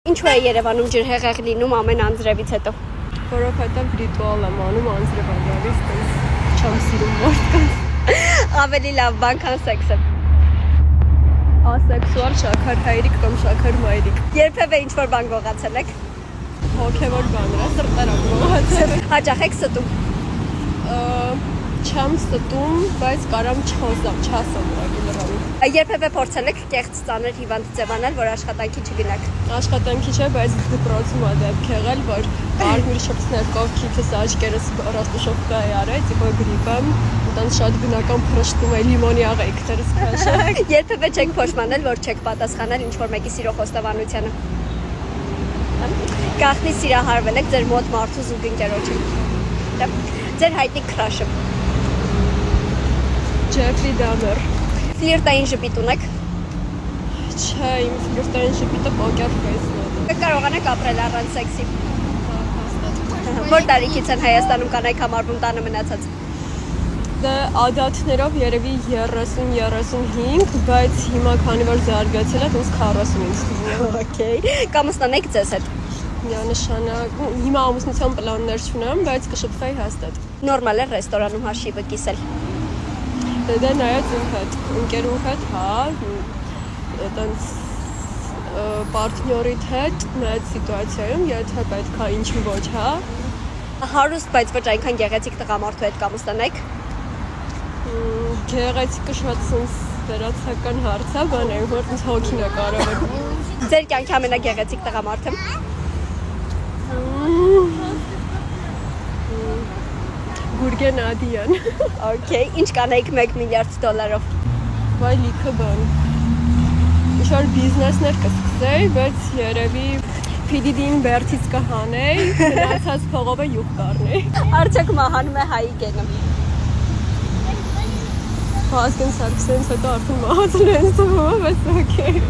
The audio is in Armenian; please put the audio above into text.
Ինչու է Երևանում ջրհեղեղ լինում ամեն անձրևից հետո։ Որովհետև ռիտուալ եմ անում անձրև անջալիս, տես չեմ սիրում մարդկանց։ Ավելի լավ բան, քան սեքսը։ Ասեքսուալ շաքար հայրիկ կամ շաքար մայրիկ։ Երբևէ ինչ-որ բան գողացել եք։ Հոգևոր բաներ, սրտերով գողացել։ Հաճախ եք ստում։ Չեմ ստում, բայց կարամ չասեմ ուղղակի լրանում։ Երբևէ փորձել եք կեղծ ծանր հիվանդ ձևանալ, որ աշխատանքի չգնաք։ Աշխատանքի չէ, բայց դպրոցում ա դեպք եղել, որ կարմիր շփսներ կողքիցս աչքերս ռաստուշովկա է արել, տիպը գրիպ եմ, այնտեղ շատ բնական փրշտում է լիմոնի աղեքներս քաշել։ Երբևէ չեք փոշմանել, որ չեք պատասխանել ինչ-որ մեկի սիրո խոստովանությանը։ Գաղտնի սիրահարվել եք ձեր մոտ մարդու զուգընկերոջը։ Ձեր հայտնի քրաշը։ Ջեֆրի Դամեր։ Ֆլիրտային ժպիտ ունեք։ Չէ, իմ ֆլիրտային ժպիտը պոկեր ֆեյսն է։ Կարողանեք ապրել առանց սեքսի։ Որ տարիքից են Հայաստանում կանայք համարվում տանը մնացած։ Դե ադատներով երևի 30-35, բայց հիմա քանի որ զարգացել է, դες 40-ից թվում է։ Okay։ Կամստանեք ձեզ հետ։ Միանշանակ, հիմա ամուսնության պլաններ չունեմ, բայց կշփվեի հաստատ։ Նորմալ է ռեստորանում հաշիվը կիսել։ Դե նայած իմ հետ, ընկերու հետ, հա, այտենց պարտներիդ հետ նայած սիտուացիայում, եթե պետքա ինչ ոչ, հա։ Հարուստ, բայց ոչ այնքան գեղեցիկ տղամարդու հետ կամստանեք։ Գեղեցիկը շատ սենց վերացական հարց է, բան է, որ ինձ հոգին է կարևոր։ Ձեր կյանքի ամենագեղեցիկ տղամարդը։ Գուրգեն Ադիան։ Okay, ինչ կանեիք $1 միլիարդ։ Վայ լիքը բան։ Ինչ-որ բիզնեսներ կսկսեի, բայց երևի PDD-ին բերցից կհանեի, գնացած փողովը յուղ կառնեի։ Արդյոք մահանում է հայի գենը։ Հասկան Սարգսյանից հետո արդեն մահացել են թվում, բայց օքեյ։